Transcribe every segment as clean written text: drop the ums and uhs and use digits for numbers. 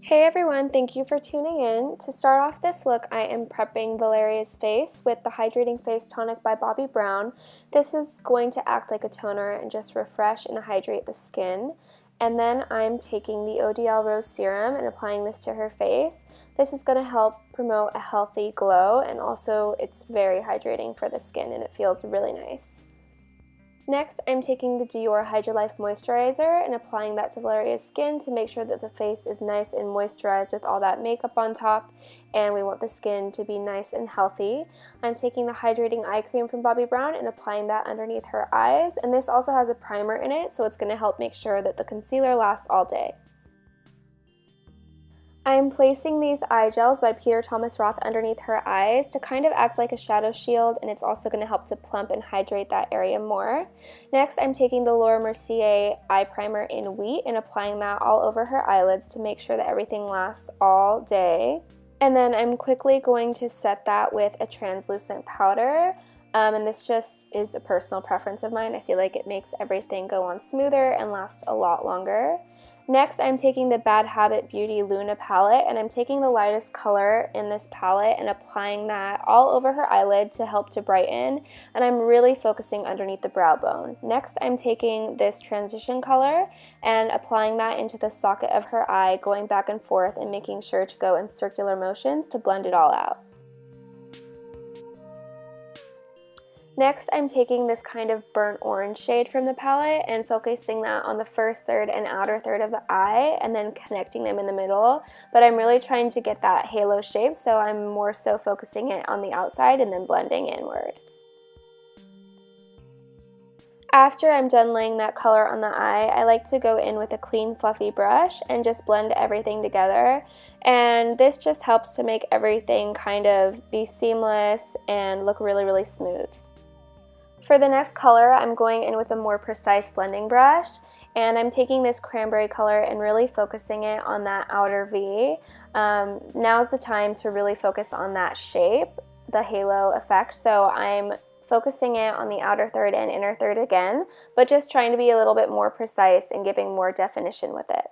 Hey everyone, thank you for tuning in. To start off this look, I am prepping Valeria's face with the Hydrating Face Tonic by Bobbi Brown. This is going to act like a toner and just refresh and hydrate the skin. And then I'm taking the ODL Rose Serum and applying this to her face. This is going to help promote a healthy glow, and also it's very hydrating for the skin and it feels really nice. Next, I'm taking the Dior Hydra Life Moisturizer and applying that to Valeria's skin to make sure that the face is nice and moisturized with all that makeup on top, and we want the skin to be nice and healthy. I'm taking the Hydrating Eye Cream from Bobbi Brown and applying that underneath her eyes, and this also has a primer in it, so it's going to help make sure that the concealer lasts all day. I'm placing these eye gels by Peter Thomas Roth underneath her eyes to kind of act like a shadow shield, and it's also going to help to plump and hydrate that area more. Next, I'm taking the Laura Mercier eye primer in Wheat and applying that all over her eyelids to make sure that everything lasts all day. And then I'm quickly going to set that with a translucent powder. And this just is a personal preference of mine. I feel like it makes everything go on smoother and last a lot longer. Next, I'm taking the Bad Habit Beauty Luna palette, and I'm taking the lightest color in this palette and applying that all over her eyelid to help to brighten, and I'm really focusing underneath the brow bone. Next, I'm taking this transition color and applying that into the socket of her eye, going back and forth and making sure to go in circular motions to blend it all out. Next, I'm taking this kind of burnt orange shade from the palette and focusing that on the first third and outer third of the eye and then connecting them in the middle. But I'm really trying to get that halo shape, so I'm more so focusing it on the outside and then blending inward. After I'm done laying that color on the eye, I like to go in with a clean, fluffy brush and just blend everything together. And this just helps to make everything kind of be seamless and look really, really smooth. For the next color, I'm going in with a more precise blending brush, and I'm taking this cranberry color and really focusing it on that outer V. Now's the time to really focus on that shape, the halo effect, so I'm focusing it on the outer third and inner third again, but just trying to be a little bit more precise and giving more definition with it.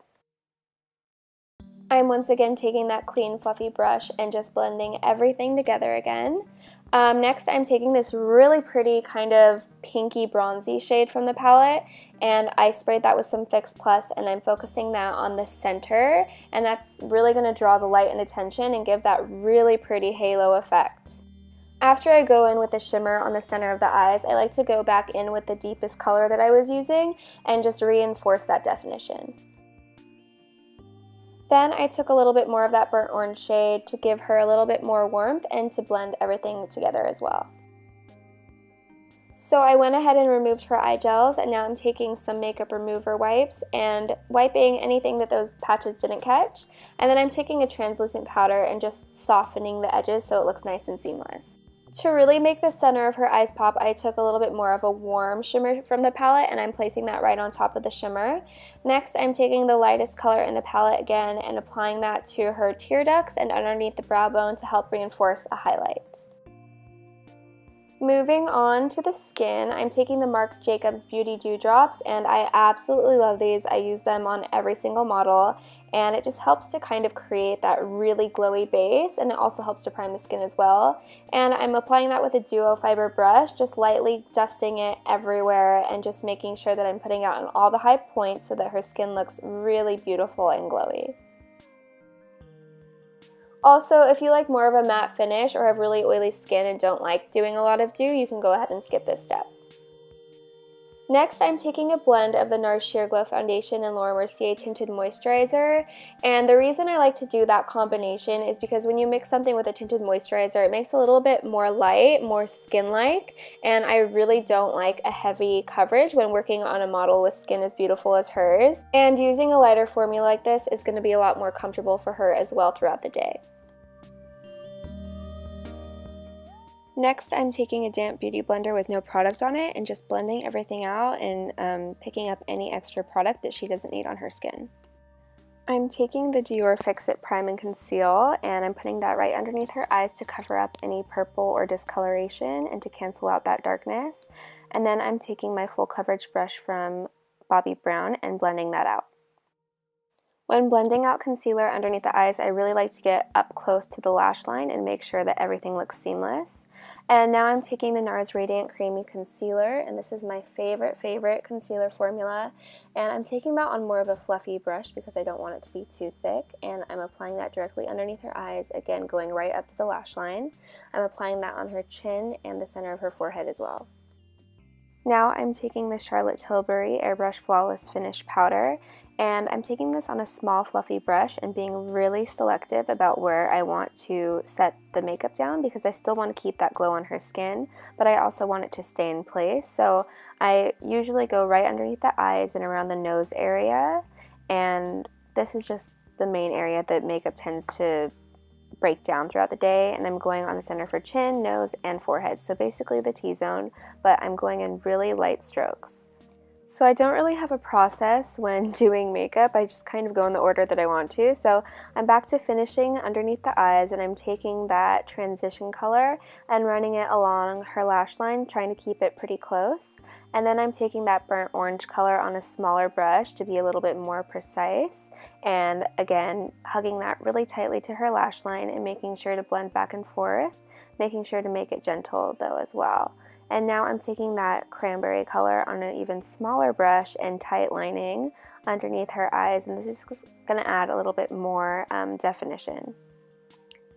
I'm once again taking that clean, fluffy brush and just blending everything together again. Next, I'm taking this really pretty kind of pinky bronzy shade from the palette, and I sprayed that with some Fix Plus, and I'm focusing that on the center, and that's really going to draw the light and attention and give that really pretty halo effect. After I go in with the shimmer on the center of the eyes, I like to go back in with the deepest color that I was using and just reinforce that definition. Then I took a little bit more of that burnt orange shade to give her a little bit more warmth and to blend everything together as well. So I went ahead and removed her eye gels, and now I'm taking some makeup remover wipes and wiping anything that those patches didn't catch. And then I'm taking a translucent powder and just softening the edges so it looks nice and seamless. To really make the center of her eyes pop, I took a little bit more of a warm shimmer from the palette, and I'm placing that right on top of the shimmer. Next, I'm taking the lightest color in the palette again and applying that to her tear ducts and underneath the brow bone to help reinforce a highlight. Moving on to the skin, I'm taking the Marc Jacobs Beauty Dewdrops, and I absolutely love these. I use them on every single model, and it just helps to kind of create that really glowy base, and it also helps to prime the skin as well. And I'm applying that with a duo fiber brush, just lightly dusting it everywhere and just making sure that I'm putting it on all the high points so that her skin looks really beautiful and glowy. Also, if you like more of a matte finish or have really oily skin and don't like doing a lot of dew, you can go ahead and skip this step. Next, I'm taking a blend of the NARS Sheer Glow Foundation and Laura Mercier Tinted Moisturizer, and the reason I like to do that combination is because when you mix something with a tinted moisturizer, it makes it a little bit more light, more skin-like, and I really don't like a heavy coverage when working on a model with skin as beautiful as hers, and using a lighter formula like this is going to be a lot more comfortable for her as well throughout the day. Next, I'm taking a damp beauty blender with no product on it and just blending everything out and picking up any extra product that she doesn't need on her skin. I'm taking the Dior Fix It Prime and Conceal, and I'm putting that right underneath her eyes to cover up any purple or discoloration and to cancel out that darkness. And then I'm taking my full coverage brush from Bobbi Brown and blending that out. When blending out concealer underneath the eyes, I really like to get up close to the lash line and make sure that everything looks seamless. And now I'm taking the NARS Radiant Creamy Concealer, and this is my favorite concealer formula. And I'm taking that on more of a fluffy brush because I don't want it to be too thick, and I'm applying that directly underneath her eyes, again going right up to the lash line. I'm applying that on her chin and the center of her forehead as well. Now I'm taking the Charlotte Tilbury Airbrush Flawless Finish Powder, and I'm taking this on a small fluffy brush and being really selective about where I want to set the makeup down because I still want to keep that glow on her skin, but I also want it to stay in place. So I usually go right underneath the eyes and around the nose area, and this is just the main area that makeup tends to break down throughout the day, and I'm going on the center for chin, nose, and forehead, so basically the T-zone, but I'm going in really light strokes. So I don't really have a process when doing makeup, I just kind of go in the order that I want to. So I'm back to finishing underneath the eyes, and I'm taking that transition color and running it along her lash line, trying to keep it pretty close. And then I'm taking that burnt orange color on a smaller brush to be a little bit more precise, and again hugging that really tightly to her lash line and making sure to blend back and forth, making sure to make it gentle though as well. And now I'm taking that cranberry color on an even smaller brush and tight lining underneath her eyes, and this is just going to add a little bit more definition.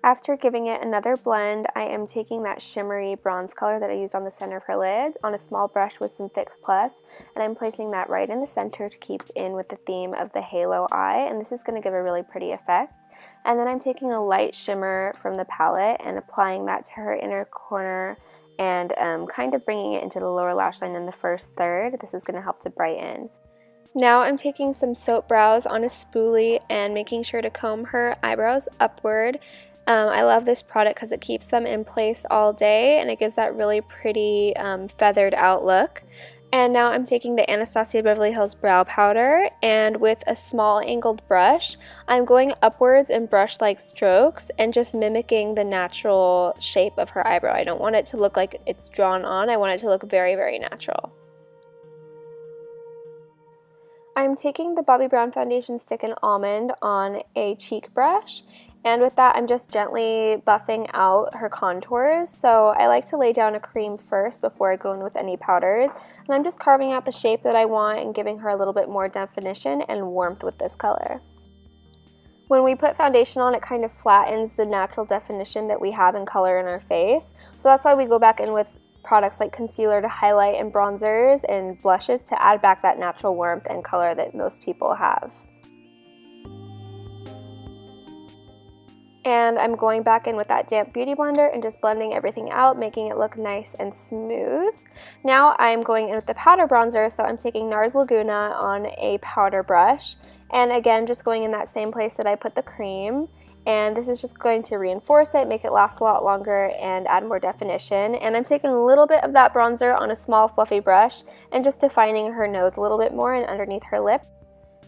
After giving it another blend, I am taking that shimmery bronze color that I used on the center of her lid on a small brush with some Fix Plus, and I'm placing that right in the center to keep in with the theme of the halo eye, and this is going to give a really pretty effect. And then I'm taking a light shimmer from the palette and applying that to her inner corner and kind of bringing it into the lower lash line in the first third. This is going to help to brighten. Now I'm taking some soap brows on a spoolie and making sure to comb her eyebrows upward. I love this product because it keeps them in place all day and it gives that really pretty feathered out look. And now I'm taking the Anastasia Beverly Hills Brow Powder, and with a small angled brush, I'm going upwards in brush-like strokes and just mimicking the natural shape of her eyebrow. I don't want it to look like it's drawn on, I want it to look very natural. I'm taking the Bobbi Brown Foundation Stick in Almond on a cheek brush, and with that I'm just gently buffing out her contours. So I like to lay down a cream first before I go in with any powders, and I'm just carving out the shape that I want and giving her a little bit more definition and warmth with this color. When we put foundation on, it kind of flattens the natural definition that we have in color in our face, so that's why we go back in with products like concealer to highlight and bronzers and blushes to add back that natural warmth and color that most people have. And I'm going back in with that damp beauty blender and just blending everything out, making it look nice and smooth. Now I'm going in with the powder bronzer, so I'm taking NARS Laguna on a powder brush, and again just going in that same place that I put the cream. And this is just going to reinforce it, make it last a lot longer, and add more definition. And I'm taking a little bit of that bronzer on a small fluffy brush and just defining her nose a little bit more and underneath her lip.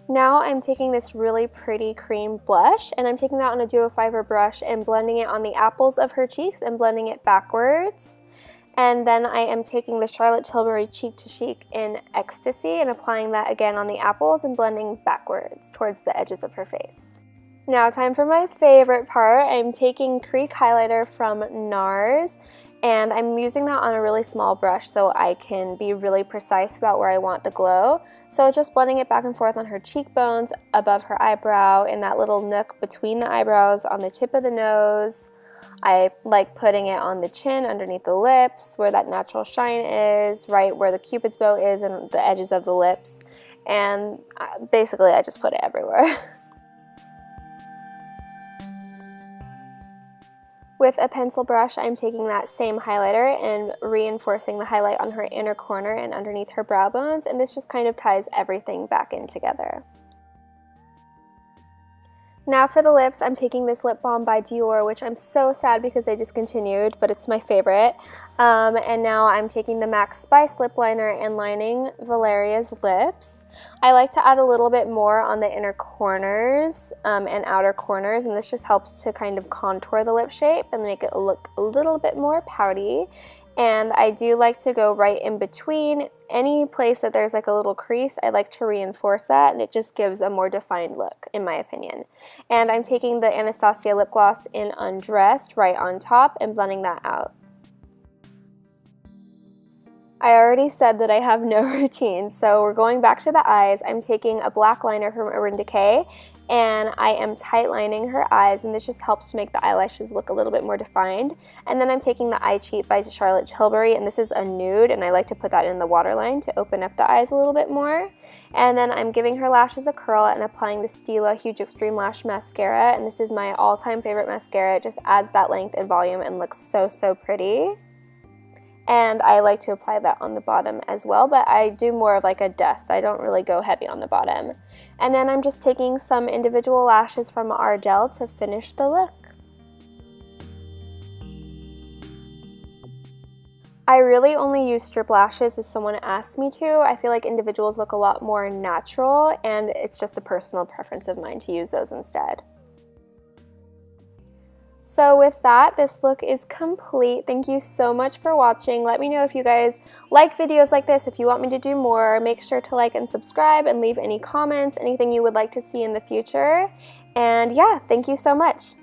Now I'm taking this really pretty cream blush, and I'm taking that on a duo fiber brush and blending it on the apples of her cheeks and blending it backwards. And then I am taking the Charlotte Tilbury Cheek to Chic in Ecstasy and applying that again on the apples and blending backwards towards the edges of her face. Now time for my favorite part. I'm taking Creek highlighter from NARS, and I'm using that on a really small brush so I can be really precise about where I want the glow. So just blending it back and forth on her cheekbones, above her eyebrow, in that little nook between the eyebrows, on the tip of the nose. I like putting it on the chin, underneath the lips, where that natural shine is, right where the cupid's bow is, and the edges of the lips. And basically I just put it everywhere. With a pencil brush, I'm taking that same highlighter and reinforcing the highlight on her inner corner and underneath her brow bones, and this just kind of ties everything back in together. Now for the lips, I'm taking this lip balm by Dior, which I'm so sad because they discontinued, but it's my favorite. And now I'm taking the MAC Spice lip liner and lining Valeria's lips. I like to add a little bit more on the inner corners and outer corners, and this just helps to kind of contour the lip shape and make it look a little bit more pouty. And I do like to go right in between. Any place that there's like a little crease, I like to reinforce that, and it just gives a more defined look, in my opinion. And I'm taking the Anastasia lip gloss in Undressed right on top and blending that out. I already said that I have no routine, so we're going back to the eyes. I'm taking a black liner from Urban Decay, and I am tight lining her eyes, and this just helps to make the eyelashes look a little bit more defined. And then I'm taking the Eye Cheat by Charlotte Tilbury, and this is a nude, and I like to put that in the waterline to open up the eyes a little bit more. And then I'm giving her lashes a curl and applying the Stila Huge Extreme Lash Mascara, and this is my all-time favorite mascara. It just adds that length and volume and looks so, so pretty. And I like to apply that on the bottom as well, but I do more of like a dust. I don't really go heavy on the bottom. And then I'm just taking some individual lashes from Ardell to finish the look. I really only use strip lashes if someone asks me to. I feel like individuals look a lot more natural, and it's just a personal preference of mine to use those instead. So with that, this look is complete. Thank you so much for watching. Let me know if you guys like videos like this, if you want me to do more. Make sure to like and subscribe and leave any comments, anything you would like to see in the future. And yeah, thank you so much.